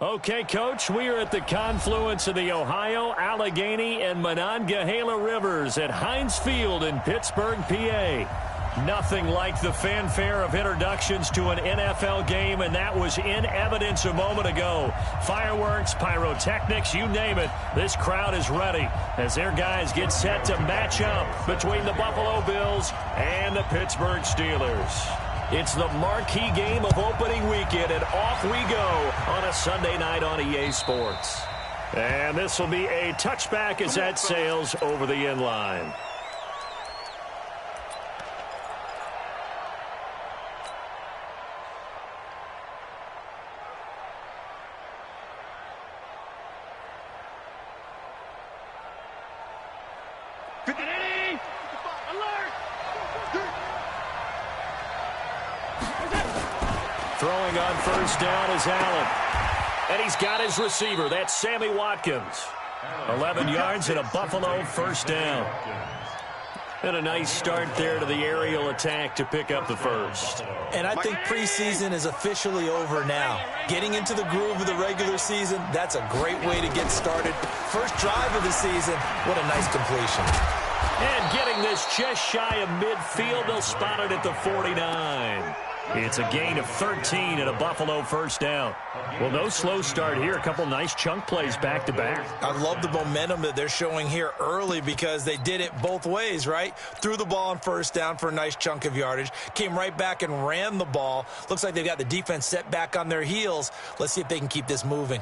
Okay, Coach, we are at the confluence of the Ohio, Allegheny, and Monongahela Rivers at Heinz Field in Pittsburgh, PA. Nothing like the fanfare of introductions to an NFL game, and that was in evidence a moment ago. Fireworks, pyrotechnics, you name it. This crowd is ready as their guys get set to match up between the Buffalo Bills and the Pittsburgh Steelers. It's the marquee game of opening weekend, and off we go on a Sunday night on EA Sports. And this will be a touchback as that sails over the end line. Throwing on first down is Allen. And he's got his receiver. That's Sammy Watkins. 11 yards and a Buffalo first down. And a nice start there to the aerial attack to pick up the first. And I think preseason is officially over now. Getting into the groove of the regular season, that's a great way to get started. First drive of the season, what a nice completion. And getting this just shy of midfield, they'll spot it at the 49. It's a gain of 13 and a Buffalo first down. Well, no slow start here. A couple nice chunk plays back-to-back. I love the momentum that they're showing here early because they did it both ways, right? Threw the ball on first down for a nice chunk of yardage. Came right back and ran the ball. Looks like they've got the defense set back on their heels. Let's see if they can keep this moving.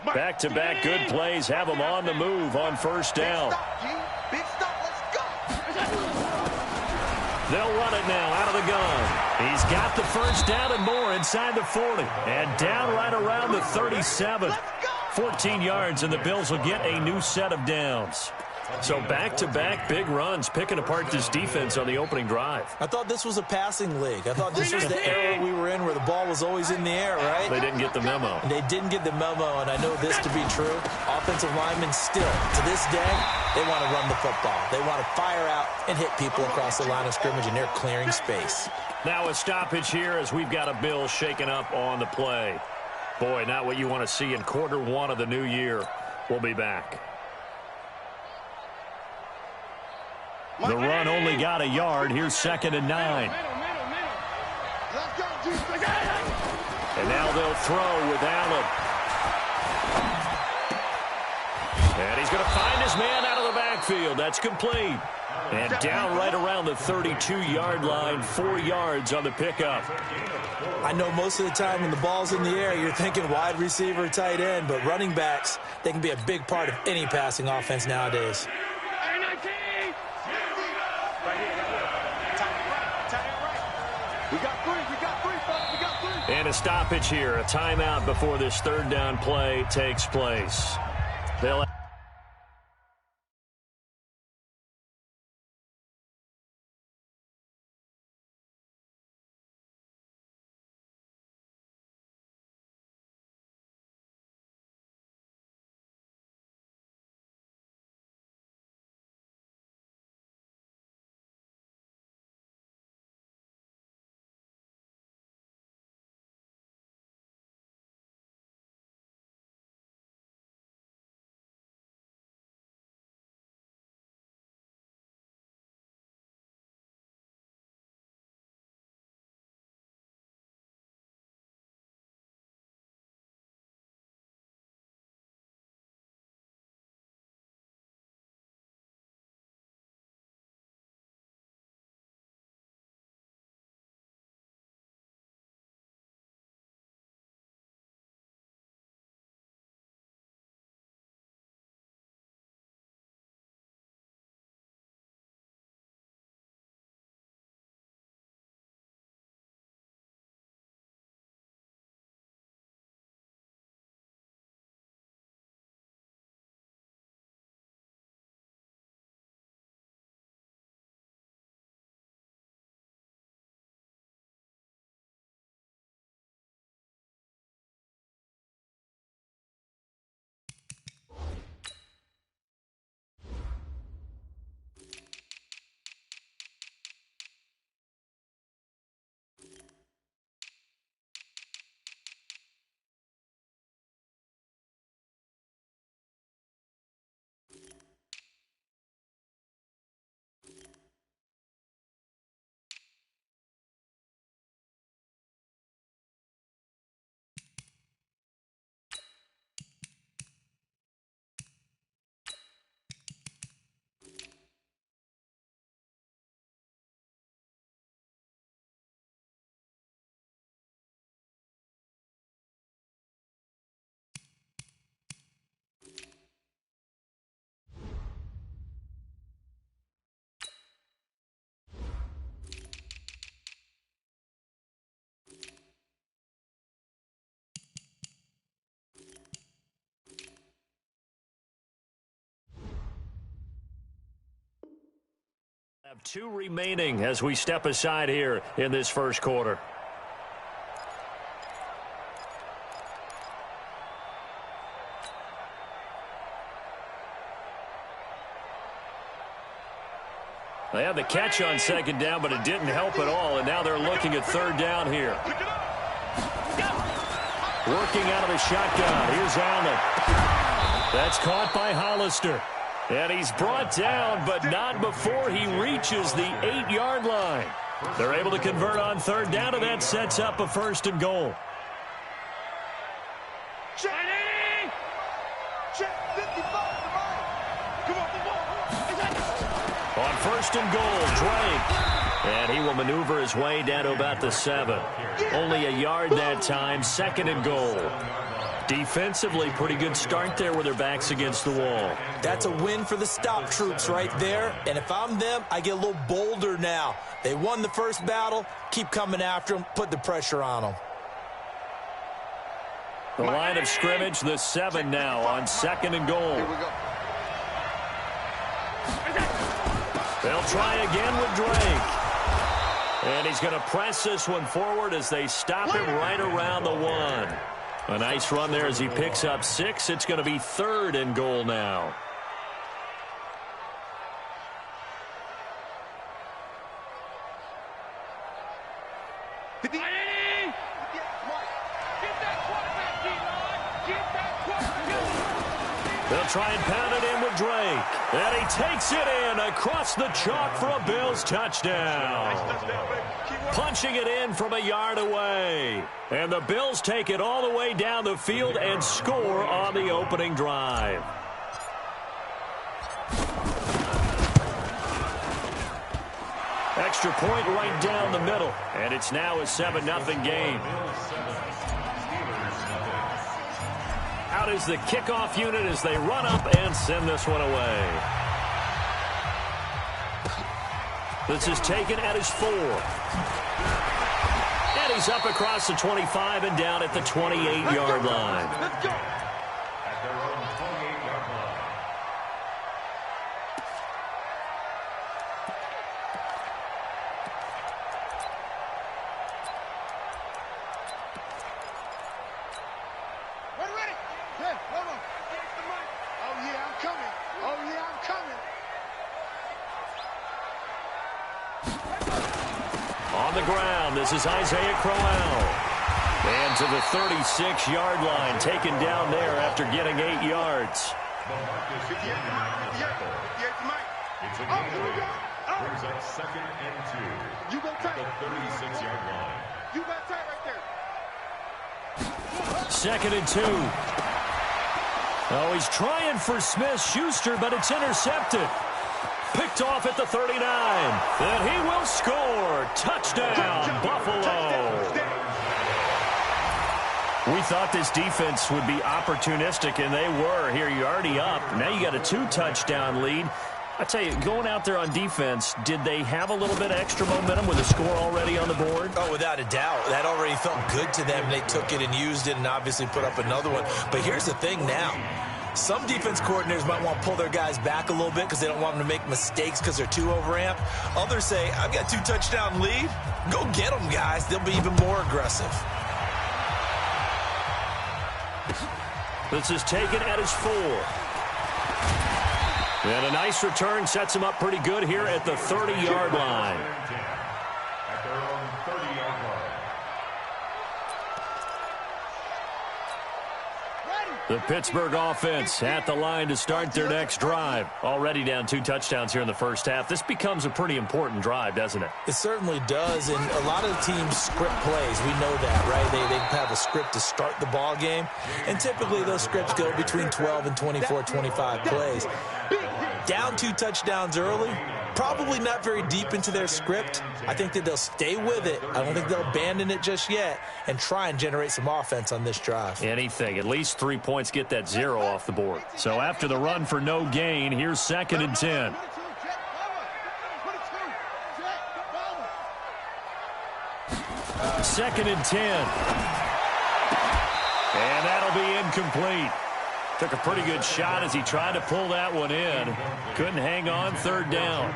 Back-to-back good plays have them on the move on first down. Big stop, let's go. They'll run it now out of the gun. He's got the first down and more inside the 40. And down right around the 37. 14 yards, and the Bills will get a new set of downs. So back-to-back big runs, picking apart this defense on the opening drive. I thought this was a passing league. I thought this was the era we were in where the ball was always in the air, right? They didn't get the memo. They didn't get the memo, and I know this to be true. Offensive linemen still, to this day, they want to run the football. They want to fire out and hit people across the line of scrimmage, and they're clearing space. Now a stoppage here as we've got a Bill shaken up on the play. Boy, not what you want to see in quarter one of the new year. We'll be back. The run only got a yard. Here's 2nd and 9. And now they'll throw with Allen. And he's going to find his man out of the backfield. That's complete. And down right around the 32-yard line, 4 yards on the pickup. I know most of the time when the ball's in the air, you're thinking wide receiver, tight end, but running backs, they can be a big part of any passing offense nowadays. And a stoppage here, a timeout before this third down play takes place. They'll Have 2 remaining as we step aside here in this first quarter. They had the catch on second down, but it didn't help at all, and now they're looking at third down here. Working out of the shotgun. Here's Allen. That's caught by Hollister. And he's brought down, but not before he reaches the 8-yard line. They're able to convert on third down, and that sets up a 1st and goal. On 1st and goal, Drake. And he will maneuver his way down to about the 7. Only a yard that time, 2nd and goal. Defensively, pretty good start there with their backs against the wall. That's a win for the stop troops right there. And if I'm them, I get a little bolder now. They won the first battle. Keep coming after them. Put the pressure on them. The line of scrimmage, the 7 now on 2nd and goal. Here we go. They'll try again with Drake. And he's going to press this one forward as they stop him right around the 1. A nice run there as he picks up 6. It's going to be 3rd and goal now. They'll try and pound it in with Drake. And he takes it in across the chalk for a Bills touchdown. Punching it in from a yard away. And the Bills take it all the way down the field and score on the opening drive. Extra point right down the middle. And it's now a 7-0 game. Out is the kickoff unit as they run up and send this one away. This is taken at his 4. And he's up across the 25 and down at the 28-yard line. Let's go. At their own 28-yard line. Ready? Yeah, hold on. Oh, yeah, I'm coming. Oh, yeah, I'm coming. On the ground, this is Isaiah Crowell. And to the 36-yard line, taken down there after getting 8 yards. It's a gain brings up 2nd and 2. You go tight. The 36-yard line. You got tight right there. 2nd and 2. Oh, he's trying for Smith-Schuster, but it's intercepted. Picked off at the 39. And he will score. Touchdown, Buffalo. We thought this defense would be opportunistic, and they were. Here, you're already up. Now you got a 2-touchdown lead. I tell you, going out there on defense, did they have a little bit of extra momentum with a score already on the board? Oh, without a doubt. That already felt good to them. They took it and used it and obviously put up another one. But here's the thing now. Some defense coordinators might want to pull their guys back a little bit because they don't want them to make mistakes because they're too overamped. Others say, I've got a 2-touchdown lead. Go get them, guys. They'll be even more aggressive. This is taken at his 4. And a nice return sets him up pretty good here at the 30-yard line. At their own 30-yard line. The Pittsburgh offense at the line to start their next drive. Already down 2 touchdowns here in the first half. This becomes a pretty important drive, doesn't it? It certainly does, and a lot of teams script plays. We know that, right? They have a script to start the ball game, and typically those scripts go between 12 and 24, 25 plays. Down 2 touchdowns early, probably not very deep into their script. I think that they'll stay with it. I don't think they'll abandon it just yet and try and generate some offense on this drive. Anything. At least 3 points, get that 0 off the board. So after the run for no gain, here's 2nd and 10. Second and 10. And that'll be incomplete. Took a pretty good shot as he tried to pull that one in. Couldn't hang on, third down.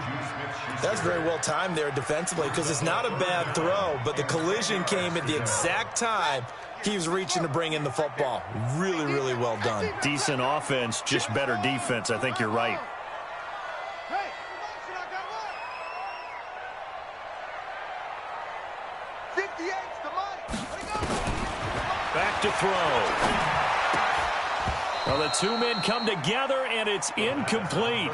That's very well timed there defensively because it's not a bad throw, but the collision came at the exact time he was reaching to bring in the football. Really, really well done. Decent offense, just better defense. I think you're right. Back to throw. Well, the two men come together, and it's incomplete.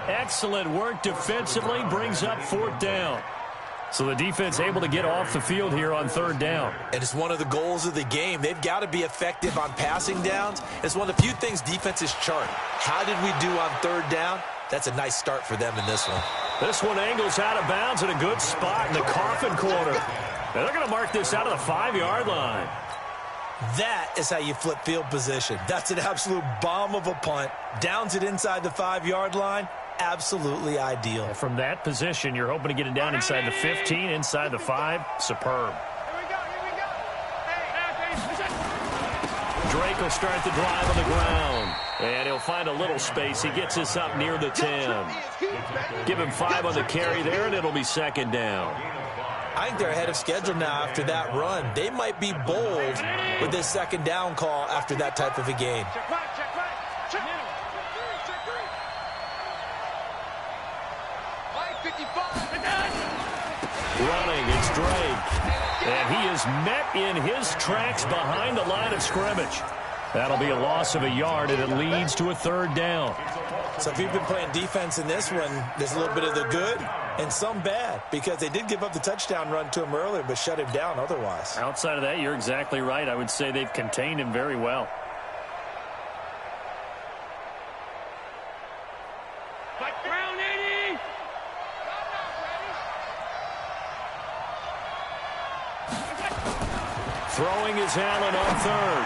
Excellent work defensively, brings up fourth down. So the defense able to get off the field here on third down. And it's one of the goals of the game. They've got to be effective on passing downs. It's one of the few things defenses chart. How did we do on third down? That's a nice start for them in this one. This one angles out of bounds in a good spot in the coffin corner. And they're going to mark this out of the 5-yard line. That is how you flip field position. That's an absolute bomb of a punt. Downs it inside the 5-yard line. Absolutely ideal. From that position, you're hoping to get it down inside the 15, inside the 5. Superb. Drake will start the drive on the ground. And he'll find a little space. He gets us up near the 10. Give him 5 on the carry there, and it'll be second down. I think they're ahead of schedule now after that run. They might be bold with this second down call after that type of a game. Running, it's Drake. And he is met in his tracks behind the line of scrimmage. That'll be a loss of a yard, and it leads to a third down. So if you've been playing defense in this one, there's a little bit of the good and some bad, because they did give up the touchdown run to him earlier, but shut him down otherwise. Outside of that, you're exactly right. I would say they've contained him very well. Throwing is Allen on third.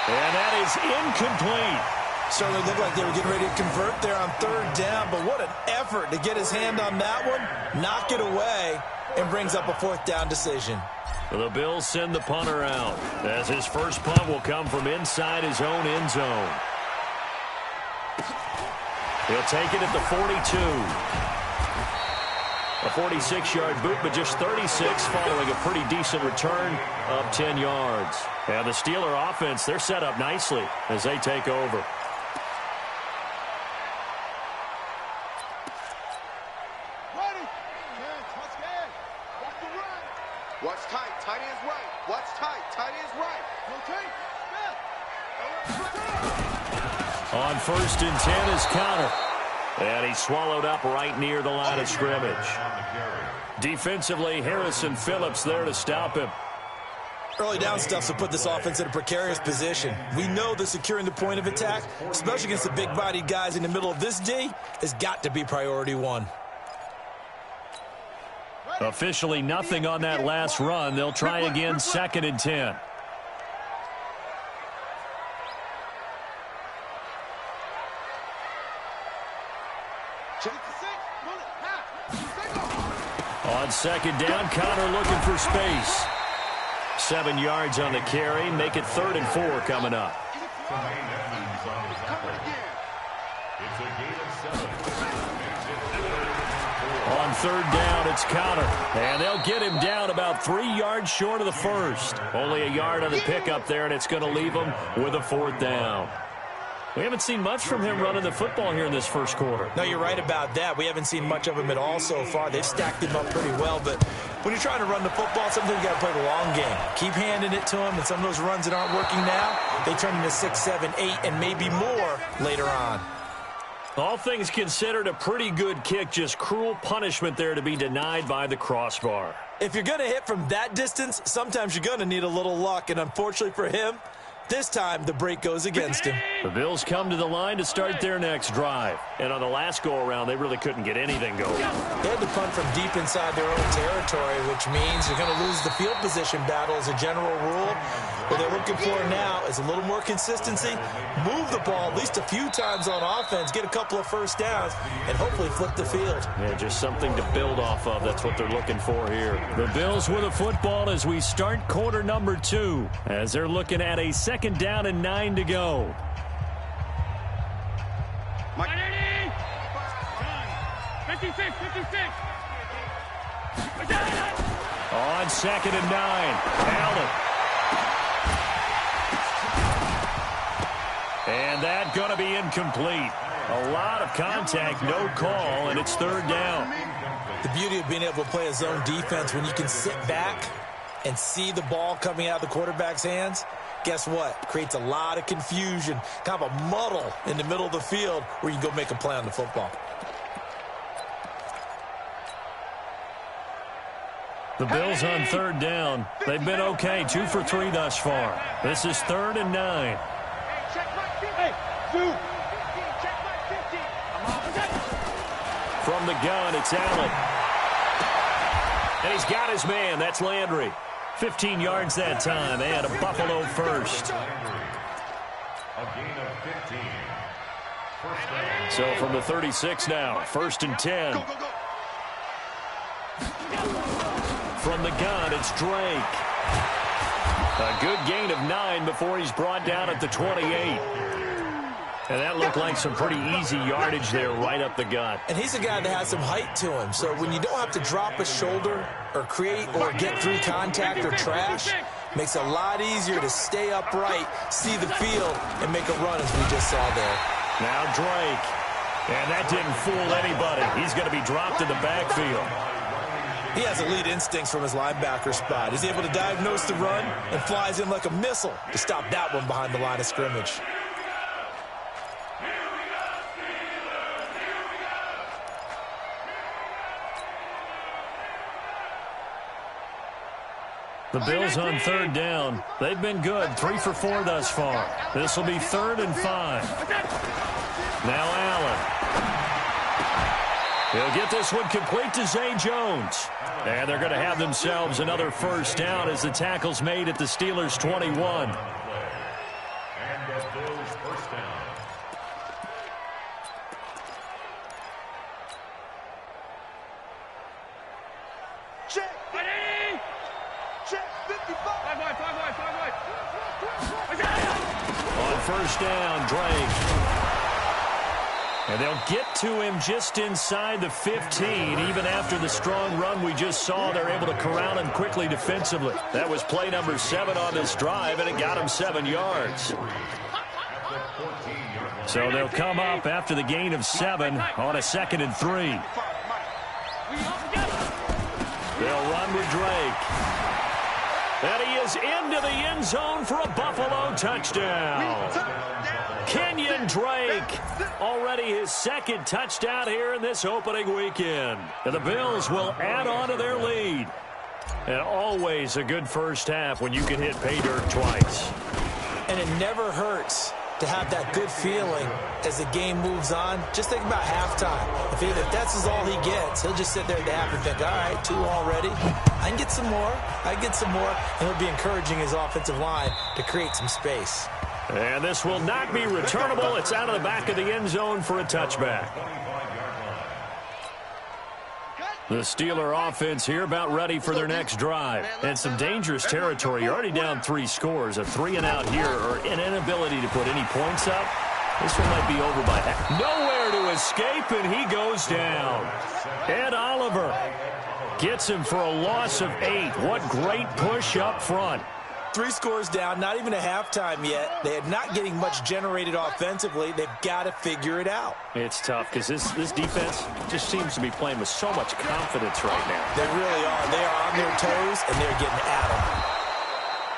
And that is incomplete. Certainly looked like they were getting ready to convert there on third down, but what an effort to get his hand on that one, knock it away, and brings up a fourth down decision. The Bills send the punter out, as his first punt will come from inside his own end zone. He'll take it at the 42. A 46-yard boot, but just 36 following a pretty decent return of 10 yards. And the Steeler offense, they're set up nicely as they take over. Watch tight, tight ends right. Watch tight, tight ends right. On 1st and 10 is Connor. And he's swallowed up right near the line of scrimmage. Defensively, Harrison Phillips there to stop him. Early down stuff to put this offense in a precarious position. We know that securing the point of attack, especially against the big-bodied guys in the middle of this D, has got to be priority one. Officially nothing on that last run. They'll try again 2nd and 10. On 2nd down, Connor looking for space. 7 yards on the carry. Make it 3rd and 4 coming up. On 3rd down, it's Connor. And they'll get him down about 3 yards short of the first. Only a yard on the pickup there, and it's going to leave him with a 4th down. We haven't seen much from him running the football here in this first quarter. No, you're right about that. We haven't seen much of him at all so far. They've stacked him up pretty well, but when you're trying to run the football, sometimes you got to play the long game. Keep handing it to him, and some of those runs that aren't working now, they turn into 6, 7, 8, and maybe more later on. All things considered, a pretty good kick, just cruel punishment there to be denied by the crossbar. If you're going to hit from that distance, sometimes you're going to need a little luck, and unfortunately for him, this time, the break goes against him. The Bills come to the line to start their next drive. And on the last go-around, they really couldn't get anything going. They had to punt from deep inside their own territory, which means you're going to lose the field position battle as a general rule. What they're looking for now is a little more consistency, move the ball at least a few times on offense, get a couple of first downs, and hopefully flip the field. Yeah, just something to build off of. That's what they're looking for here. The Bills with a football as we start quarter number 2, as they're looking at a 2nd down and 9 to go. 56. On 2nd and 9, Allen. And that going to be incomplete. A lot of contact, no call, and it's 3rd down. The beauty of being able to play a zone defense when you can sit back and see the ball coming out of the quarterback's hands, guess what? Creates a lot of confusion, kind of a muddle in the middle of the field where you can go make a play on the football. The Bills on 3rd down. They've been okay, 2 for 3 thus far. This is 3rd and 9. From the gun, it's Allen. And he's got his man. That's Landry. 15 yards that time, and a Buffalo first. A gain of 15. First down. So from the 36 now, 1st and 10. From the gun, it's Drake. A good gain of 9 before he's brought down at the 28. And that looked like some pretty easy yardage there right up the gut. And he's a guy that has some height to him. So when you don't have to drop a shoulder or create or get through contact or trash, makes it a lot easier to stay upright, see the field, and make a run as we just saw there. Now Drake. And that didn't fool anybody. He's going to be dropped in the backfield. He has elite instincts from his linebacker spot. He's able to diagnose the run and flies in like a missile to stop that one behind the line of scrimmage. The Bills on 3rd down. They've been good, 3 for 4 thus far. This will be 3rd and 5. Now Allen. He'll get this one complete to Zay Jones. And they're going to have themselves another first down as the tackle's made at the Steelers' 21. And the Bills first down. Check. Check. 55. On 1st down, Drake. And they'll get to him just inside the 15. Even after the strong run we just saw, they're able to corral him quickly defensively. That was play number 7 on this drive, and it got him 7 yards. So they'll come up after the gain of 7 on a 2nd and 3. They'll run with Drake. And he is into the end zone for a Buffalo touchdown. Kenyon Drake, already his 2nd touchdown here in this opening weekend. And the Bills will add on to their lead. And always a good first half when you can hit pay dirt twice. And it never hurts to have that good feeling as the game moves on. Just think about halftime. If that's all he gets, he'll just sit there at the half and think, all right, 2 already. I can get some more. I can get some more. And he'll be encouraging his offensive line to create some space. And this will not be returnable. It's out of the back of the end zone for a touchback. The Steeler offense here about ready for their next drive. And some dangerous territory. You're already down 3 scores. A 3 and out here, or an inability to put any points up. This one might be over by half. Nowhere to escape, and he goes down. Ed Oliver gets him for a loss of 8. What great push up front. 3 scores down, not even a halftime yet. They are not getting much generated offensively. They've got to figure it out. It's tough because this defense just seems to be playing with so much confidence right now. They really are. They are on their toes, and they're getting at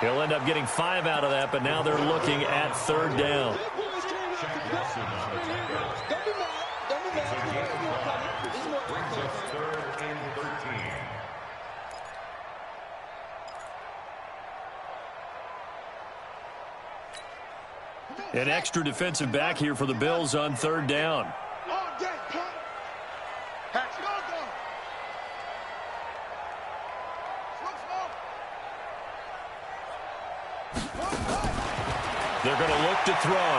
them. He'll end up getting 5 out of that, but now they're looking at 3rd down. An extra defensive back here for the Bills on 3rd down. They're going to look to throw.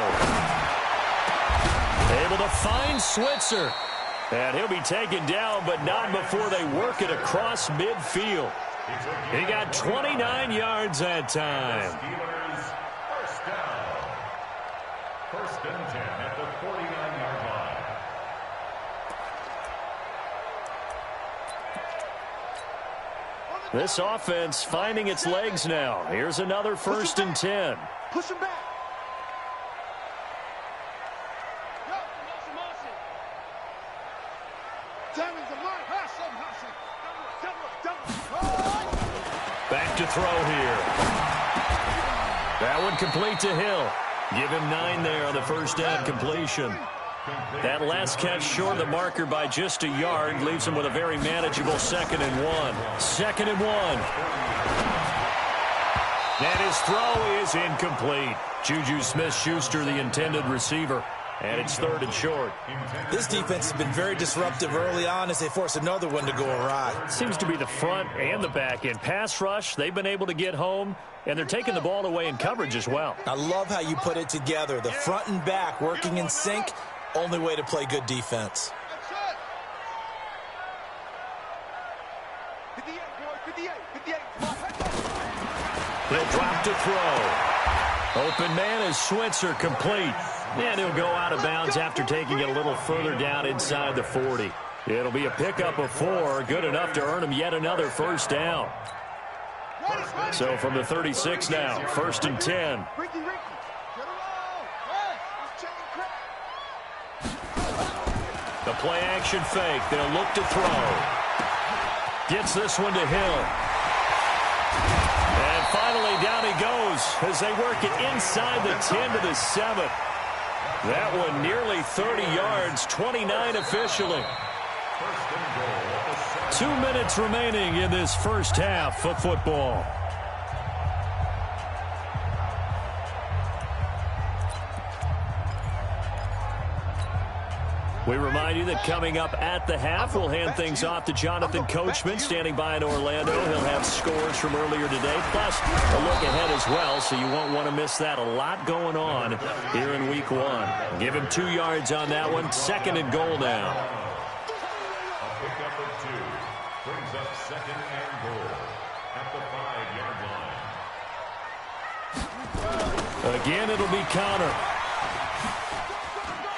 Able to find Switzer. And he'll be taken down, but not before they work it across midfield. He got 29 yards that time. Steelers first down. First and 10 at the 49-yard line. This offense finding its legs now. Here's another first and 10. Push him back. Back to throw here. That one complete to Hill. Give him 9 there on the first down completion. That last catch short of the marker by just a yard leaves him with a very manageable 2nd and 1. 2nd and 1. And his throw is incomplete. Juju Smith-Schuster, the intended receiver. And it's 3rd and short. This defense has been very disruptive early on as they force another one to go awry. Seems to be the front and the back end. Pass rush, they've been able to get home, and they're taking the ball away in coverage as well. I love how you put it together. The front and back working in sync, only way to play good defense. He'll drop to throw. Open man is Switzer, complete. And he'll go out of bounds after taking it a little further down inside the 40. It'll be a pickup of 4, good enough to earn him yet another first down. So from the 36 now, 1st and 10. The play action fake. They'll look to throw. Gets this one to Hill. And finally down he goes as they work it inside the 10 to the 7. That one nearly 30 yards, 29 officially. 2 minutes remaining in this first half of football. We remind you that coming up at the half, we'll hand things off to Jonathan Coachman, standing by in Orlando. He'll have scores from earlier today, plus a look ahead as well, so you won't want to miss that. A lot going on here in week 1. Give him 2 yards on that one. 2nd and goal now. A pickup of 2 brings up 2nd and goal at the 5-yard line. Again, it'll be Connor.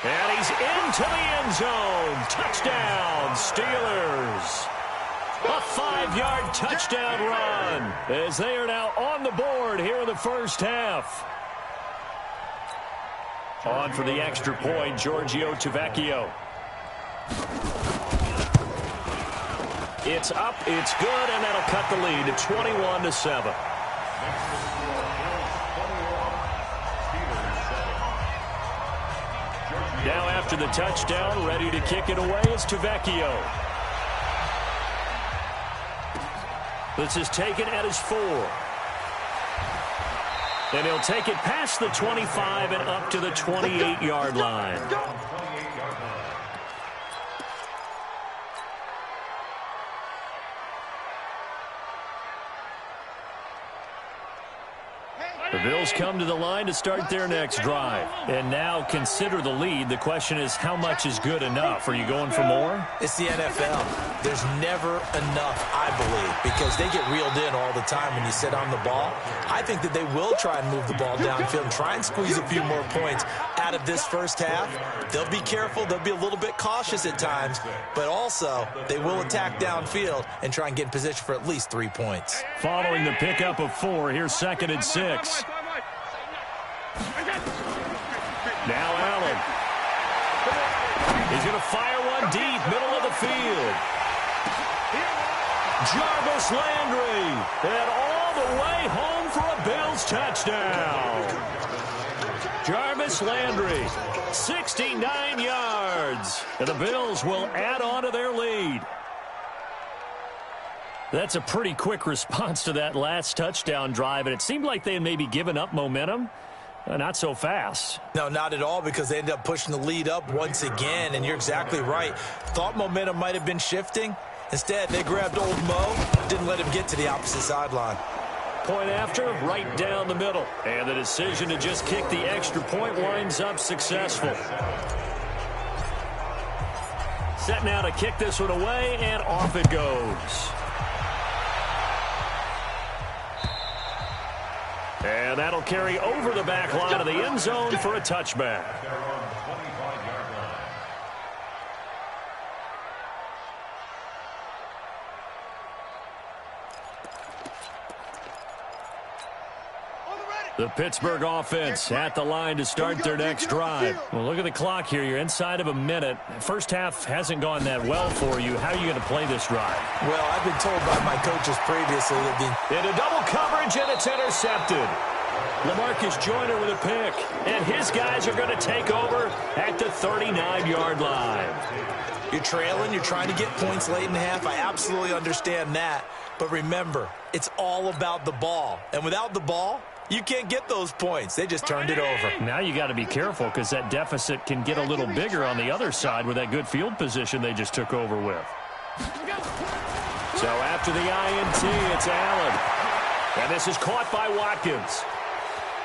And he's into the end zone. Touchdown, Steelers. A 5-yard touchdown run as they are now on the board here in the first half. On for the extra point, Giorgio Tavecchio. It's up, it's good, and that'll cut the lead to 21-7. Now after the touchdown, ready to kick it away is Tavecchio. This is taken at his 4. And he'll take it past the 25 and up to the 28-yard line. The Bills come to the line to start their next drive. And now consider the lead. The question is, how much is good enough? Are you going for more? It's the NFL. There's never enough, I believe, because they get reeled in all the time when you sit on the ball. I think that they will try and move the ball downfield and try and squeeze a few more points out of this first half. They'll be careful. They'll be a little bit cautious at times, but also they will attack downfield and try and get in position for at least 3 points. Following the pickup of 4, here's 2nd and 6. Now Allen. He's going to fire one deep, middle of the field. Jarvis Landry. And all the way home for a Bills touchdown. Jarvis Landry, 69 yards. And the Bills will add on to their lead. That's a pretty quick response to that last touchdown drive, and it seemed like they had maybe given up momentum. Not so fast. No, not at all, because they ended up pushing the lead up once again, and you're exactly right. Thought momentum might have been shifting. Instead, they grabbed old Mo, didn't let him get to the opposite sideline. point after, right down the middle. And the decision to just kick the extra point winds up successful. Set now to kick this one away, and off it goes. And that'll carry over the back line of the end zone for a touchback. The Pittsburgh offense at the line to start their next drive. Well, look at the clock here. You're inside of a minute. First half hasn't gone that well for you. How are you going to play this drive? Well, I've been told by my coaches previously that into double coverage, and it's intercepted. LaMarcus Joyner with a pick, and his guys are going to take over at the 39-yard line. You're trailing. You're trying to get points late in the half. I absolutely understand that. But remember, it's all about the ball. And without the ball, you can't get those points. They just turned it over. Now you got to be careful because that deficit can get a little bigger on the other side with that good field position they just took over with. So after the INT, it's Allen. And this is caught by Watkins.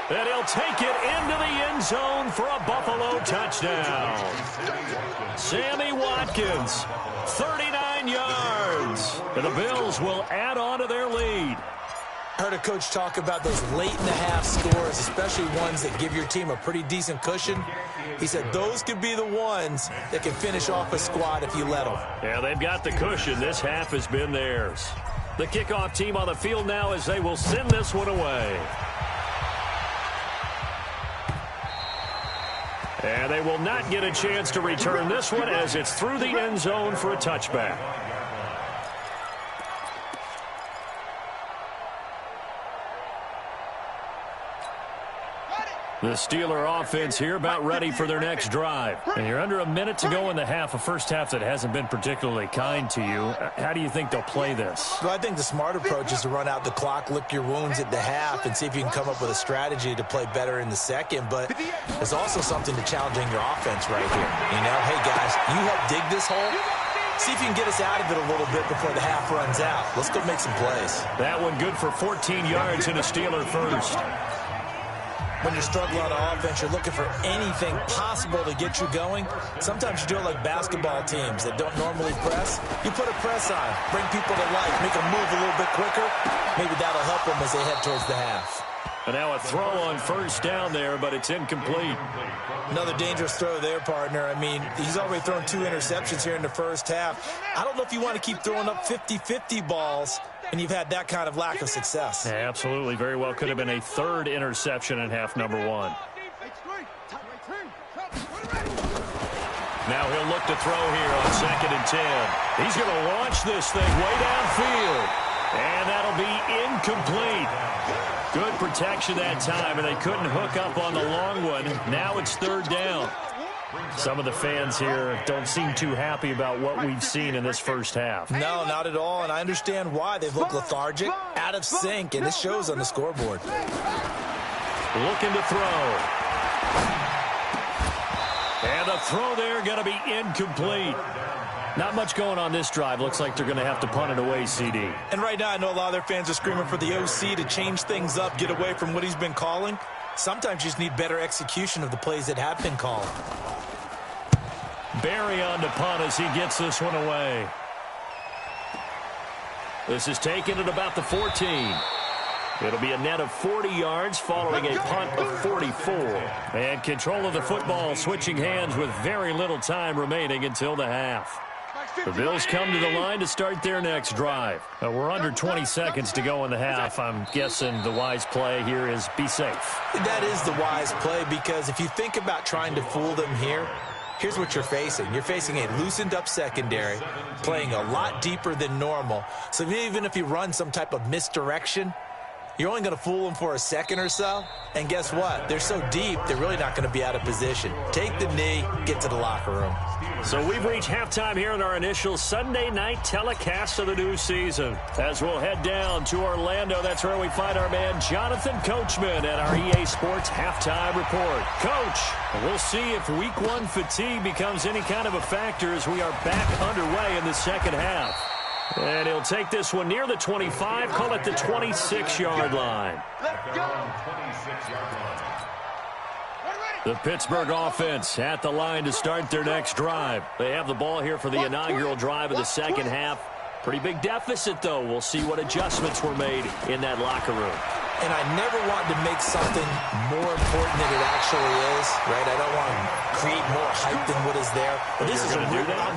And he'll take it into the end zone for a Buffalo touchdown. Sammy Watkins, 39 yards. And the Bills will add on to their lead. I heard a coach talk about those late-in-the-half scores, especially ones that give your team a pretty decent cushion. He said those could be the ones that can finish off a squad if you let them. Yeah, they've got the cushion. This half has been theirs. The kickoff team on the field now as they will send this one away. And they will not get a chance to return this one as it's through the end zone for a touchback. The Steeler offense here about ready for their next drive. And you're under a minute to go in the half, a first half that hasn't been particularly kind to you. How do you think they'll play this? Well, I think the smart approach is to run out the clock, lick your wounds at the half, and see if you can come up with a strategy to play better in the second. But there's also something to challenging your offense right here. You know, hey, guys, you help dig this hole. See if you can get us out of it a little bit before the half runs out. Let's go make some plays. That one good for 14 yards in a Steeler first. When you're struggling on offense, you're looking for anything possible to get you going. Sometimes you do it like basketball teams that don't normally press. You put a press on, bring people to life, make them move a little bit quicker. Maybe that'll help them as they head towards the half. And now a throw on first down there, but it's incomplete. Another dangerous throw there, partner. I mean, he's already thrown 2 interceptions here in the first half. I don't know if you want to keep throwing up 50-50 balls, and you've had that kind of lack of success. Yeah, absolutely. Very well could have been a third interception in half number 1. Now he'll look to throw here on 2nd and 10. He's going to launch this thing way downfield. And that'll be incomplete. Good protection that time, and they couldn't hook up on the long one. Now it's 3rd down. Some of the fans here don't seem too happy about what we've seen in this first half. No, not at all, and I understand why. They've looked lethargic, out of sync, and this shows on the scoreboard. Looking to throw. And the throw there going to be incomplete. Not much going on this drive. Looks like they're going to have to punt it away, CD. And right now, I know a lot of their fans are screaming for the OC to change things up, get away from what he's been calling. Sometimes you just need better execution of the plays that have been called. Barry on to punt as he gets this one away. This is taken at about the 14. It'll be a net of 40 yards following a punt of 44. And control of the football switching hands with very little time remaining until the half. The Bills come to the line to start their next drive. We're under 20 seconds to go in the half. I'm guessing the wise play here is be safe. That is the wise play, because if you think about trying to fool them here, here's what you're facing. You're facing a loosened up secondary, playing a lot deeper than normal. So even if you run some type of misdirection, you're only going to fool them for a second or so. And guess what? They're so deep, they're really not going to be out of position. Take the knee, get to the locker room. So we've reached halftime here in our initial Sunday night telecast of the new season. As we'll head down to Orlando, that's where we find our man Jonathan Coachman at our EA Sports Halftime Report. Coach, we'll see if Week 1 fatigue becomes any kind of a factor as we are back underway in the second half. And he'll take this one near the 25, call it the 26-yard line. The Pittsburgh offense at the line to start their next drive. They have the ball here for the inaugural drive of the second half. Pretty big deficit, though. We'll see what adjustments were made in that locker room. And I never want to make something more important than it actually is, right? I don't want to create more hype than what is there. But this is I'm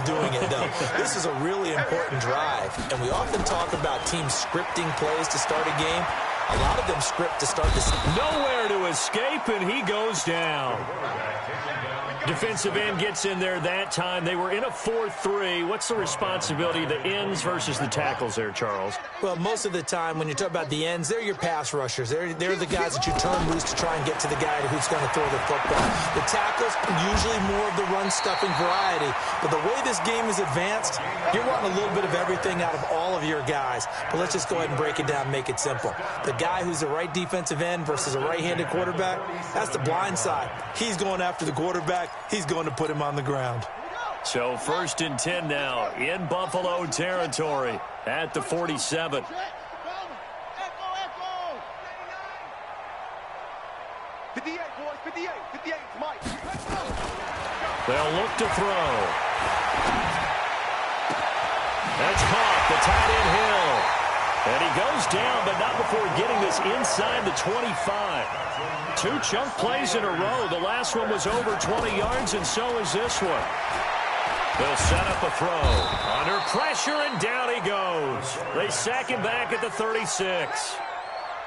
doing it, though. This is a really important drive. And we often talk about teams scripting plays to start a game. A lot of them script to start this. Nowhere to escape, and he goes down. Defensive end gets in there that time. They were in a 4-3. What's the responsibility of the ends versus the tackles there, Charles? Well, most of the time when you talk about the ends, they're your pass rushers. They're the guys that you turn loose to try and get to the guy who's going to throw the football. The tackles, usually more of the run-stuffing variety. But the way this game is advanced, you're wanting a little bit of everything out of all of your guys. But let's just go ahead and break it down and make it simple. The guy who's the right defensive end versus a right-handed quarterback, that's the blind side. He's going after the quarterback. He's going to put him on the ground. So 1st and 10 now in Buffalo territory at the 47. They'll look to throw. That's caught. The tight end Hill. And he goes down, but not before getting this inside the 25. 2 chunk plays in a row. The last one was over 20 yards, and so is this one. They'll set up a throw. Under pressure, and down he goes. They sack him back at the 36.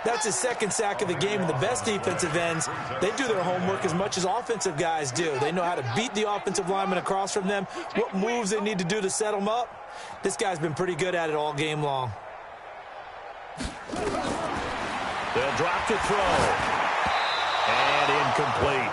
That's his second sack of the game, and the best defensive ends, they do their homework as much as offensive guys do. They know how to beat the offensive lineman across from them, what moves they need to do to set them up. This guy's been pretty good at it all game long. They'll drop to throw. And incomplete.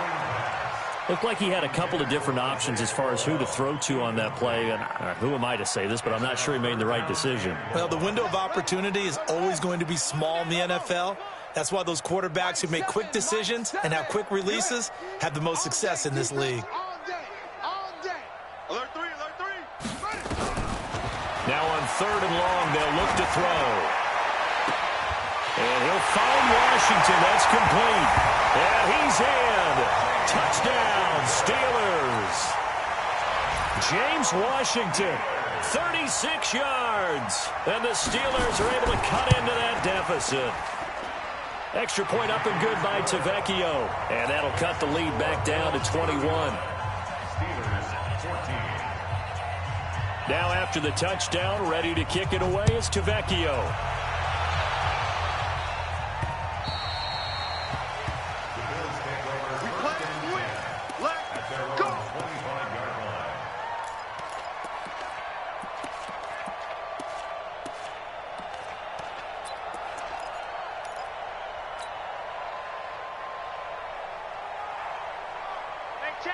Looked like he had a couple of different options as far as who to throw to on that play. And who am I to say this, but I'm not sure he made the right decision. Well, the window of opportunity is always going to be small in the NFL. That's why those quarterbacks who make quick decisions and have quick releases have the most success in this league. Now on 3rd and long, they'll look to throw. And he'll find Washington. That's complete. And he's in. Touchdown, Steelers. James Washington, 36 yards. And the Steelers are able to cut into that deficit. Extra point up and good by Tavecchio. And that'll cut the lead back down to 21. Now after the touchdown, ready to kick it away is Tavecchio.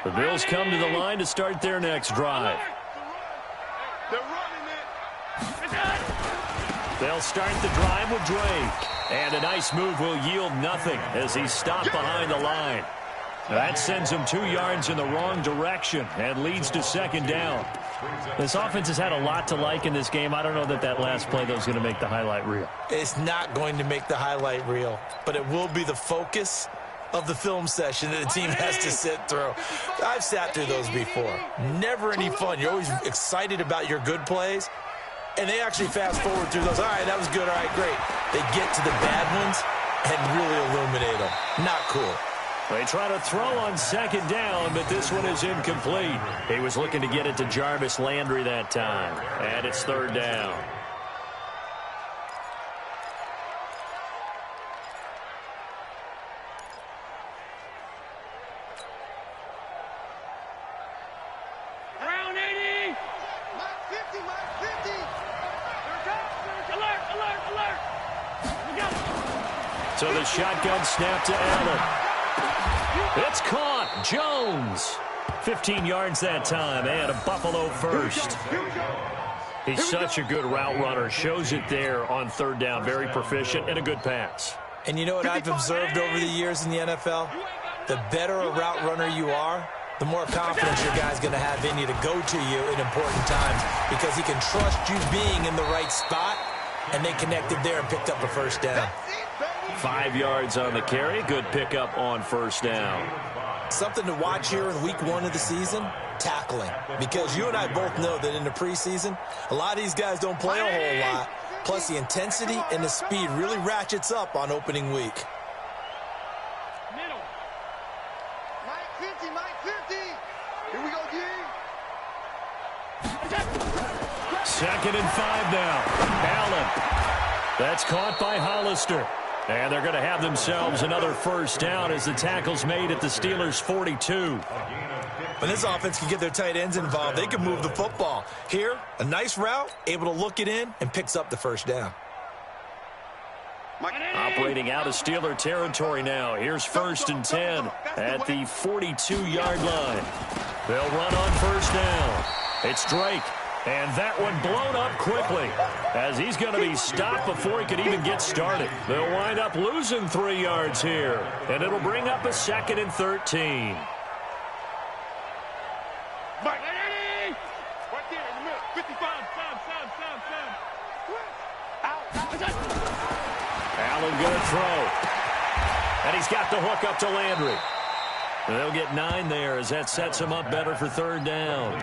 The Bills come to the line to start their next drive. They'll start the drive with Drake. And a nice move will yield nothing as he's stopped behind the line. That sends him 2 yards in the wrong direction and leads to 2nd down. This offense has had a lot to like in this game. I don't know that that last play, though, is going to make the highlight reel. It's not going to make the highlight reel, but it will be the focus of the film session that the team has to sit through. I've sat through those before. Never any fun. You're always excited about your good plays, and they actually fast forward through those. All right, that was good. All right, great. They get to the bad ones and really illuminate them. Not cool. They try to throw on 2nd down, but this one is incomplete. He was looking to get it to Jarvis Landry that time, and it's 3rd down. So the shotgun snap to Allen. It's caught. Jones. 15 yards that time and a Buffalo first. He's such a good route runner. Shows it there on 3rd down. Very proficient and a good pass. And you know what I've observed over the years in the NFL? The better a route runner you are, the more confidence your guy's going to have in you to go to you in important times because he can trust you being in the right spot, and they connected there and picked up a first down. 5 yards on the carry. Good pickup on first down. Something to watch here in week 1 of the season, tackling. Because you and I both know that in the preseason, a lot of these guys don't play a whole lot. Plus, the intensity and the speed really ratchets up on opening week. Middle. Mike 50, Mike 50. Here we go, D. 2nd and 5 now. Allen. That's caught by Hollister. And they're going to have themselves another first down as the tackle's made at the Steelers' 42. When this offense can get their tight ends involved, they can move the football. Here, a nice route, able to look it in, and picks up the first down. Operating out of Steeler territory now. Here's 1st and 10 at the 42-yard line. They'll run on first down. It's Drake. And that one blown up quickly as he's going to be stopped before he could even get started. They'll wind up losing 3 yards here, and it'll bring up a 2nd and 13. Allen going to throw. And he's got the hook up to Landry. They'll get 9 there as that sets him up better for 3rd down.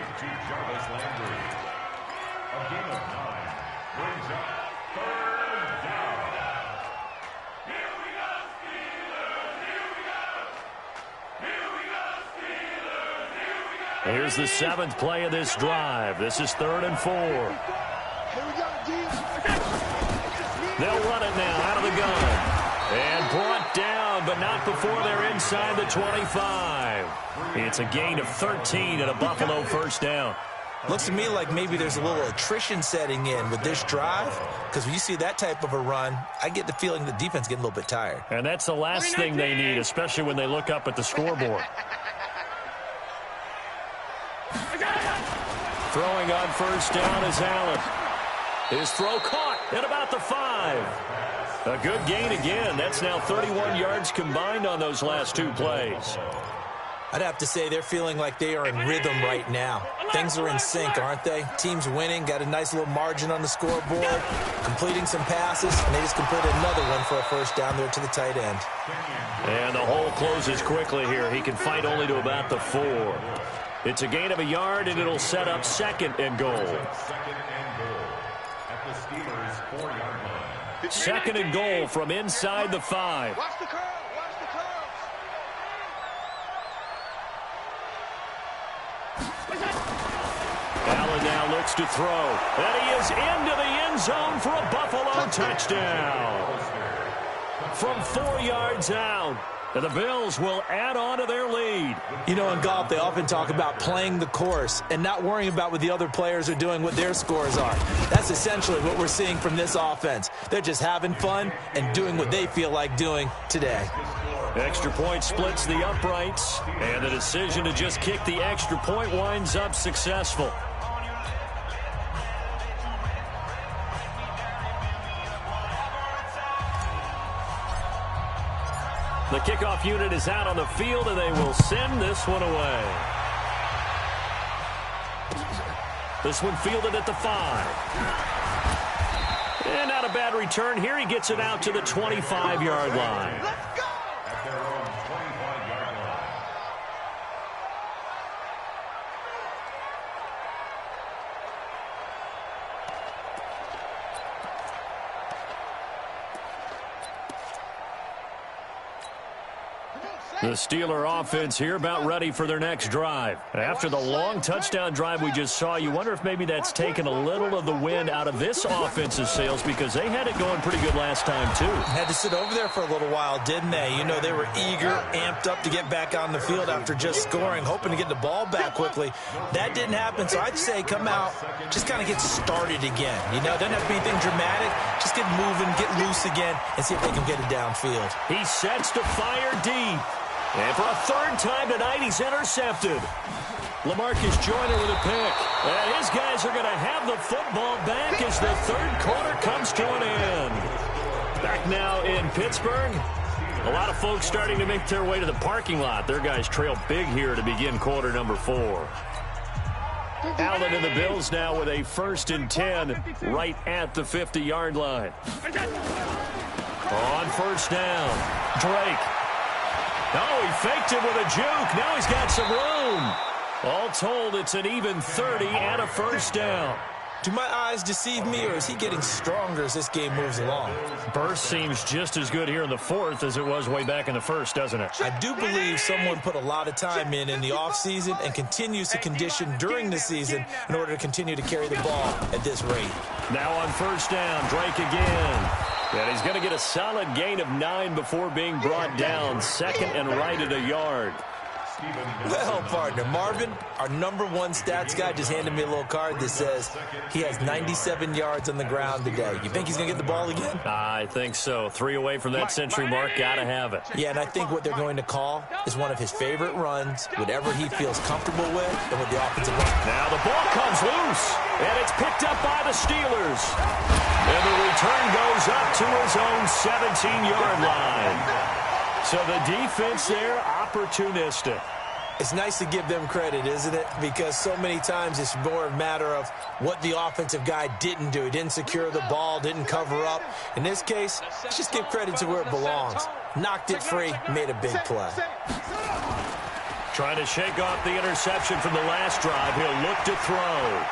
Here's the 7th play of this drive. This is 3rd and 4. They'll run it now out of the gun. And brought down, but not before they're inside the 25. It's a gain of 13 and a Buffalo first down. Looks to me like maybe there's a little attrition setting in with this drive, because when you see that type of a run, I get the feeling the defense getting a little bit tired. And that's the last thing they need, especially when they look up at the scoreboard. Throwing on first down is Allen. His throw caught at about the 5. A good gain again. That's now 31 yards combined on those last 2 plays. I'd have to say they're feeling like they are in rhythm right now. Things are in sync, aren't they? Team's winning, got a nice little margin on the scoreboard, completing some passes, and they just completed another one for a first down there to the tight end. And the hole closes quickly here. He can fight only to about the 4. It's a gain of a yard, and it'll set up 2nd and goal. 2nd and goal from inside the 5. Watch the curve. Watch the curve. Allen now looks to throw. And he is into the end zone for a Buffalo touchdown. From 4 yards out. And the Bills will add on to their lead. You know, in golf, they often talk about playing the course and not worrying about what the other players are doing, what their scores are. That's essentially what we're seeing from this offense. They're just having fun and doing what they feel like doing today. Extra point splits the uprights, and the decision to just kick the extra point winds up successful. The kickoff unit is out on the field, and they will send this one away. This one fielded at the 5. And not a bad return here. He gets it out to the 25-yard line. Let's go. At their own 25-yard line. The Steeler offense here about ready for their next drive. After the long touchdown drive we just saw, you wonder if maybe that's taken a little of the wind out of this offense's sails because they had it going pretty good last time, too. Had to sit over there for a little while, didn't they? You know, they were eager, amped up to get back on the field after just scoring, hoping to get the ball back quickly. That didn't happen, so I'd say come out, just kind of get started again. You know, doesn't have to be anything dramatic. Just get moving, get loose again, and see if they can get it downfield. He sets to fire deep. And for a 3rd time tonight, he's intercepted. LaMarcus Joyner with a pick. And his guys are going to have the football back as the 3rd quarter comes to an end. Back now in Pittsburgh, A lot of folks starting to make their way to the parking lot. Their guys trail big here to begin quarter number 4. Allen and the Bills now with a 1st and 10 right at the 50-yard line. On 1st down, Drake. Oh, he faked it with a juke. Now he's got some room. All told, it's an even 30 and a 1st down. Do my eyes deceive me, or is he getting stronger as this game moves along? Burst seems just as good here in the 4th as it was way back in the 1st, doesn't it? I do believe someone put a lot of time in the offseason and continues to condition during the season in order to continue to carry the ball at this rate. Now on 1st down, Drake again. And he's going to get a solid gain of 9 before being brought down. 2nd and right at a yard. Well, partner, Marvin, our number 1 stats guy, just handed me a little card that says he has 97 yards on the ground today. You think he's going to get the ball again? I think so. 3 away from that century mark. Got to have it. Yeah, and I think what they're going to call is one of his favorite runs, whatever he feels comfortable with, and with the offensive line. Now the ball comes loose, and it's picked up by the Steelers. And the return goes up to his own 17-yard line. So the defense there, opportunistic. It's nice to give them credit, isn't it? Because so many times it's more a matter of what the offensive guy didn't do. He didn't secure the ball, didn't cover up. In this case, let's just give credit to where it belongs. Knocked it free, made a big play. Trying to shake off the interception from the last drive. He'll look to throw.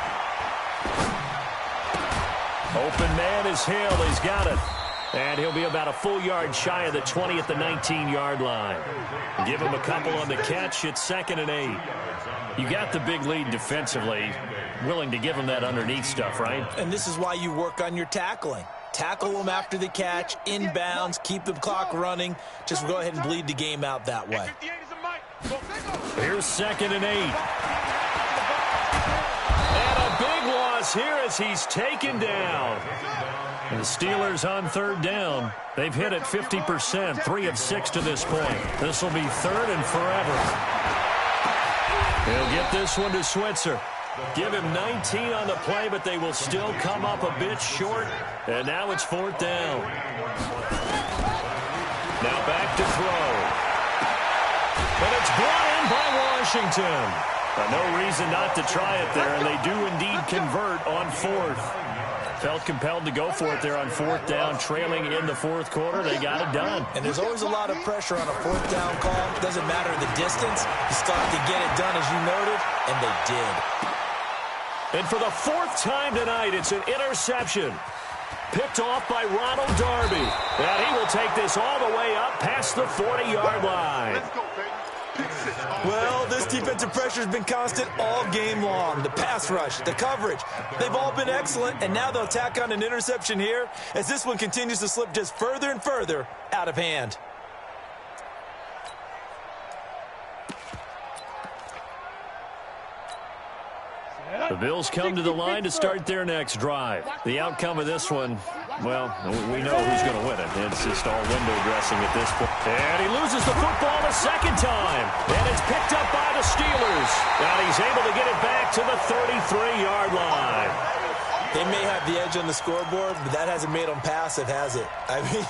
Open man is Hill. He's got it. And he'll be about a full yard shy of the 20 at the 19-yard line. Give him a couple on the catch. It's 2nd and 8. You got the big lead defensively. Willing to give him that underneath stuff, right? And this is why you work on your tackling. Tackle them after the catch, inbounds, keep the clock running. Just go ahead and bleed the game out that way. Here's 2nd and 8. And a big loss here as he's taken down. And the Steelers on 3rd down. They've hit it 50%, 3 of 6 to this point. This will be 3rd and forever. He'll get this one to Switzer. Give him 19 on the play, but they will still come up a bit short. And now it's 4th down. Now back to throw. And it's brought in by Washington. No reason not to try it there, and they do indeed convert on 4th. Felt compelled to go for it there on 4th down, trailing in the 4th quarter. They got it done. And there's always a lot of pressure on a 4th down call. Doesn't matter the distance. You still have to get it done, as you noted, and they did. And for the 4th time tonight, it's an interception. Picked off by Ronald Darby. And he will take this all the way up past the 40-yard line. Let's go, baby. Well, this defensive pressure has been constant all game long. The pass rush, the coverage, they've all been excellent, and now they'll tack on an interception here as this one continues to slip just further and further out of hand. The Bills come to the line to start their next drive. The outcome of this one, well, we know who's going to win it. It's just all window dressing at this point. And he loses the football a 2nd time. And it's picked up by the Steelers. And he's able to get it back to the 33-yard line. They may have the edge on the scoreboard, but that hasn't made them passive, has it? I mean,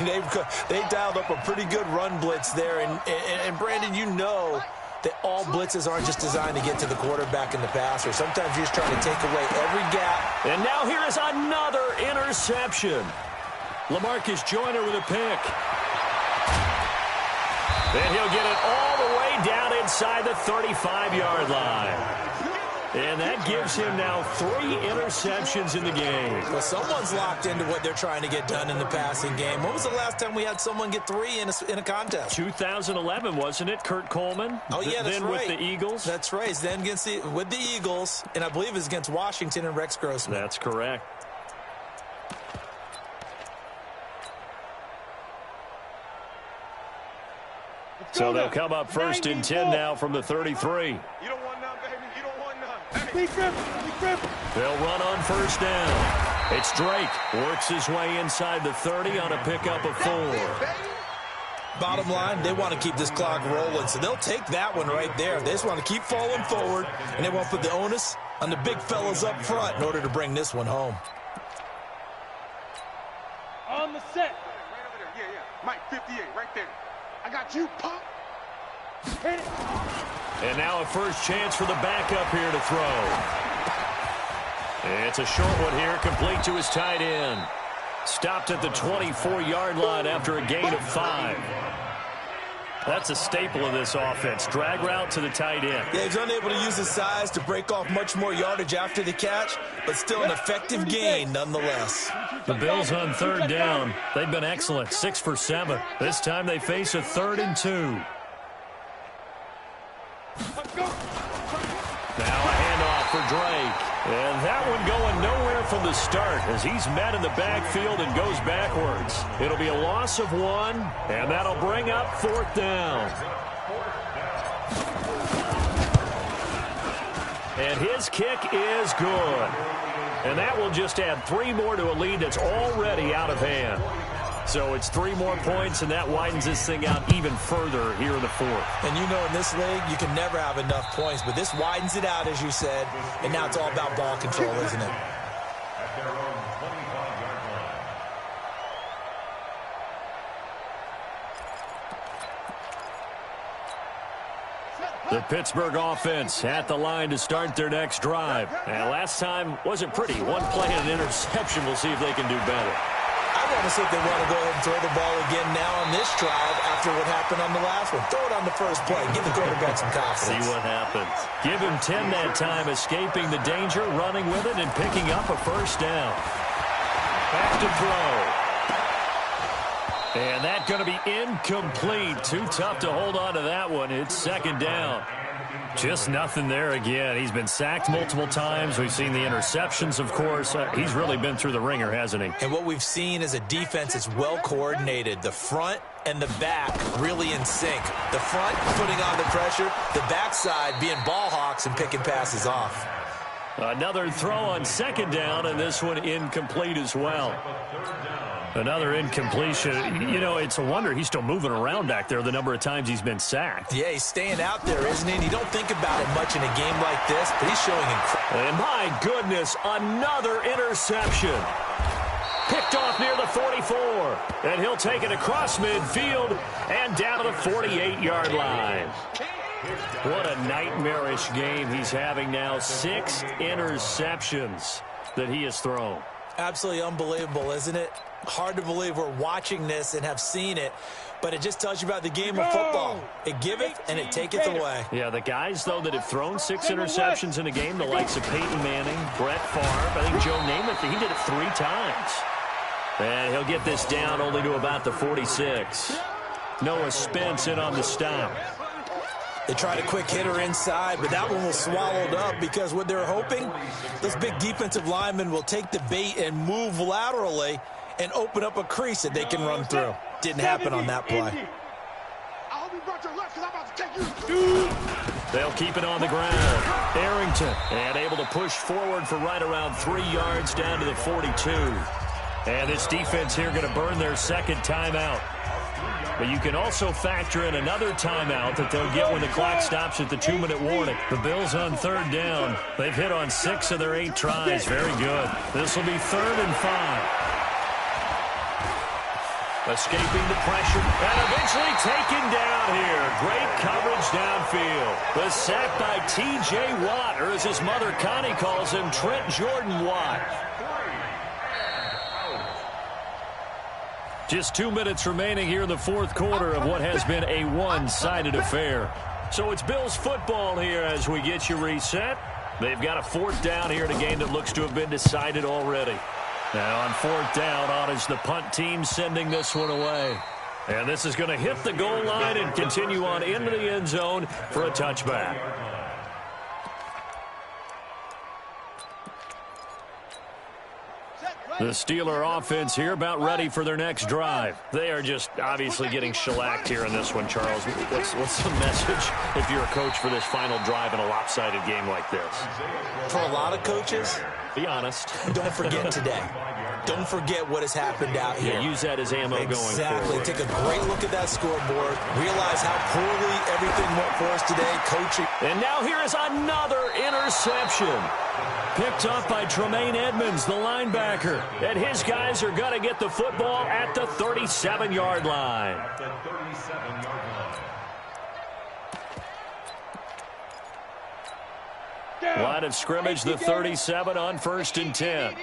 they dialed up a pretty good run blitz there. And Brandon, you know that all blitzes aren't just designed to get to the quarterback and the passer. Sometimes you're just trying to take away every gap. And now here is another interception. LaMarcus Joyner with a pick. And he'll get it all the way down inside the 35-yard line. And that gives him now 3 interceptions in the game. Well, someone's locked into what they're trying to get done in the passing game. When was the last time we had someone get 3 in a contest? 2011, wasn't it? Kurt Coleman? Oh, yeah, that's then right. With the Eagles? That's right. Then with the Eagles, and I believe it's against Washington and Rex Grossman. That's correct. So they'll come up 1st and 10 now from the 33. You don't want none, baby. You don't want none. Be careful. They'll run on 1st down. It's Drake. Works his way inside the 30 on a pickup of 4. Bottom line, they want to keep this clock rolling, so they'll take that one right there. They just want to keep falling forward, and they want to put the onus on the big fellas up front in order to bring this one home. On the set. Right over there. Yeah. Mike, 58, right there. I got you, punk. And now a first chance for the backup here to throw. It's a short one here, complete to his tight end. Stopped at the 24-yard line after a gain of 5. That's a staple of this offense. Drag route to the tight end. Yeah, he's unable to use his size to break off much more yardage after the catch, but still an effective gain nonetheless. The Bills on third down. They've been excellent, 6 for 7. This time they face a 3rd and 2. Now a handoff for Drake. And that one going nowhere from the start as he's met in the backfield and goes backwards. It'll be a loss of 1, and that'll bring up 4th down. And his kick is good. And that will just add 3 more to a lead that's already out of hand. So it's 3 more points, and that widens this thing out even further here in the 4th. And you know, in this league, you can never have enough points, but this widens it out, as you said, and now it's all about ball control, isn't it? At their own 25-yard line. The Pittsburgh offense at the line to start their next drive. And last time wasn't pretty. 1 play and an interception. We'll see if they can do better. I want to see if they want to go ahead and throw the ball again now on this drive after what happened on the last one. Throw it on the first play. Give the quarterback some confidence. See what happens. Give him 10 that time, escaping the danger, running with it, and picking up a first down. Back to throw. And that's going to be incomplete. Too tough to hold on to that one. It's 2nd down. Just nothing there again. He's been sacked multiple times. We've seen the interceptions, of course. He's really been through the ringer, hasn't he? And what we've seen is a defense that's well coordinated. The front and the back really in sync. The front putting on the pressure. The backside being ball hawks and picking passes off. Another throw on 2nd down, and this one incomplete as well. Another incompletion. You know, it's a wonder he's still moving around back there the number of times he's been sacked. Yeah, he's staying out there, isn't he? And you don't think about it much in a game like this, but he's showing incredible. And my goodness, another interception. Picked off near the 44. And he'll take it across midfield and down to the 48-yard line. What a nightmarish game he's having now. 6 interceptions that he has thrown. Absolutely unbelievable, isn't it? Hard to believe we're watching this and have seen it, but it just tells you about the game of football. It giveth and it taketh away. Yeah, the guys, though, that have thrown 6 interceptions in a game, the likes of Peyton Manning, Brett Favre, I think Joe Namath, he did it 3 times. And he'll get this down only to about the 46. Noah Spence in on the stop. They tried a quick hitter inside, but that one was swallowed up because what they're hoping, this big defensive lineman will take the bait and move laterally and open up a crease that they can run through. Didn't happen on that play. They'll keep it on the ground. Arrington, and able to push forward for right around 3 yards down to the 42. And this defense here going to burn their 2nd timeout. But you can also factor in another timeout that they'll get when the clock stops at the 2-minute warning. The Bills on 3rd down. They've hit on 6 of their 8 tries. Very good. This will be 3rd and 5. Escaping the pressure and eventually taken down here. Great coverage downfield. The sack by T.J. Watt, or as his mother Connie calls him, Trent Jordan Watt. Just 2 minutes remaining here in the 4th quarter of what has been a one-sided affair. So it's Bills football here as we get you reset. They've got a 4th down here in a game that looks to have been decided already. Now on 4th down, on is the punt team sending this one away. And this is going to hit the goal line and continue on into the end zone for a touchback. The Steeler offense here about ready for their next drive. They are just obviously getting shellacked here in this one, Charles. What's the message if you're a coach for this final drive in a lopsided game like this? For a lot of coaches, be honest. Don't forget today. Don't forget what has happened out here. Yeah, use that as ammo going forward. Exactly. Take a great look at that scoreboard. Realize how poorly everything went for us today, coaching. And now here is another interception. Picked up by Tremaine Edmonds, the linebacker. And his guys are going to get the football at the 37-yard line. At the 37-yard line. Line of scrimmage, the 37 on 1st and 10.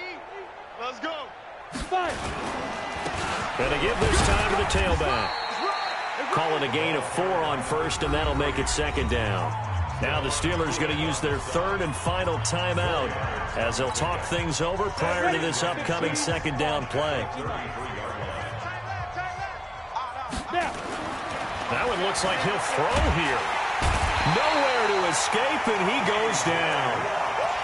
Let's go. Going to give this time to the tailback. Call it a gain of 4 on 1st, and that'll make it 2nd down. Now the Steelers going to use their 3rd and final timeout as they'll talk things over prior to this upcoming 2nd down play. That one looks like he'll throw here. Nowhere to escape, and he goes down.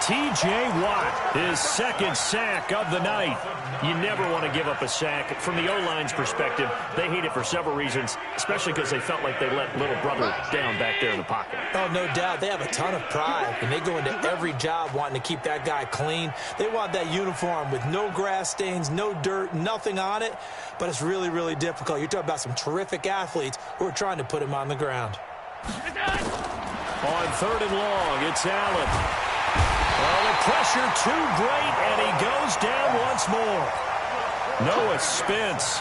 T.J. Watt, his 2nd sack of the night. You never want to give up a sack. From the O-line's perspective, they hate it for several reasons, especially because they felt like they let little brother down back there in the pocket. Oh, no doubt. They have a ton of pride, and they go into every job wanting to keep that guy clean. They want that uniform with no grass stains, no dirt, nothing on it, but it's really, really difficult. You're talking about some terrific athletes who are trying to put him on the ground. On 3rd and long, it's Allen. Oh, the pressure too great, and he goes down once more. Noah Spence.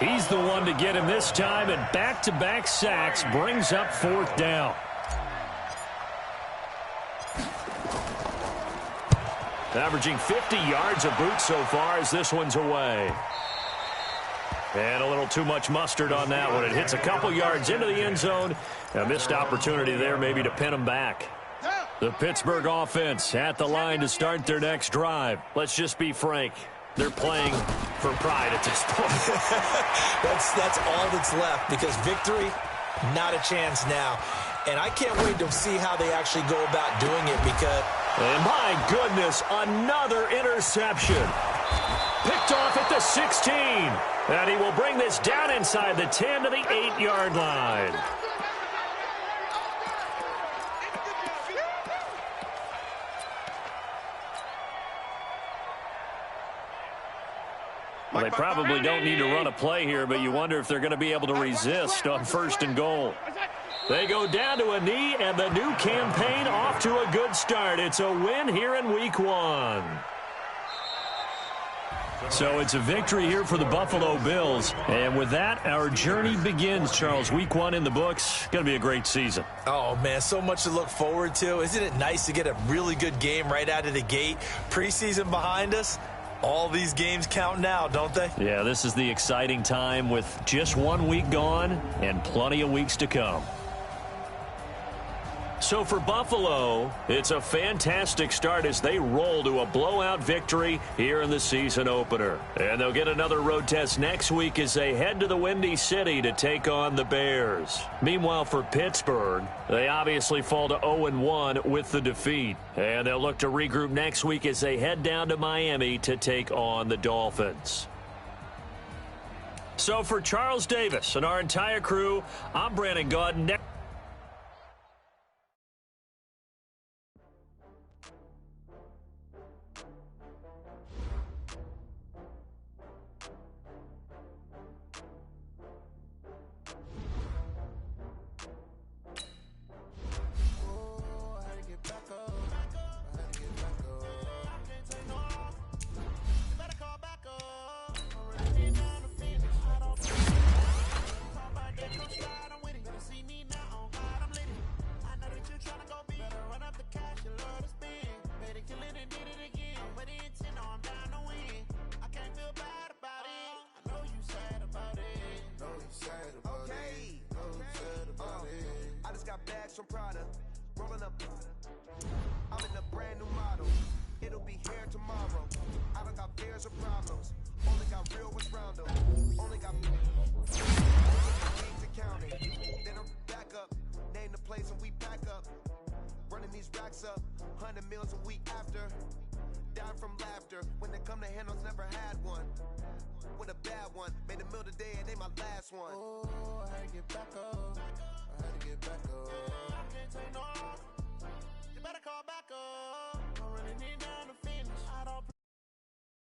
He's the one to get him this time, and back-to-back sacks brings up 4th down. Averaging 50 yards a boot so far as this one's away. And a little too much mustard on that one. It hits a couple yards into the end zone. A missed opportunity there maybe to pin him back. The Pittsburgh offense at the line to start their next drive. Let's just be frank. They're playing for pride at this point. That's all that's left, because victory, not a chance now. And I can't wait to see how they actually go about doing it, because... And my goodness, another interception. Picked off at the 16. And he will bring this down inside the 10 to the 8-yard line. Well, they probably don't need to run a play here, but you wonder if they're going to be able to resist on 1st and goal. They go down to a knee, and the new campaign off to a good start. It's a win here in Week 1. So it's a victory here for the Buffalo Bills. And with that, our journey begins, Charles. Week 1 in the books. Going to be a great season. Oh, man, so much to look forward to. Isn't it nice to get a really good game right out of the gate? Preseason behind us. All these games count now, don't they? Yeah, this is the exciting time with just 1 week gone and plenty of weeks to come. So for Buffalo, it's a fantastic start as they roll to a blowout victory here in the season opener. And they'll get another road test next week as they head to the Windy City to take on the Bears. Meanwhile, for Pittsburgh, they obviously fall to 0-1 with the defeat. And they'll look to regroup next week as they head down to Miami to take on the Dolphins. So for Charles Davis and our entire crew, I'm Brandon Gaudin. Some product, rolling up. I'm in a brand new model. It'll be here tomorrow. I don't got fears or problems. Only got real what's round them. Only got need to count it. Then I'm back up. Name the place and we back up. Running these racks up. 100 meals a week after. Dying from laughter. When they come to handles, never had one. With a bad one. Made a meal today and they my last one. Oh, I had to get back up. I had to get back up. I can't take no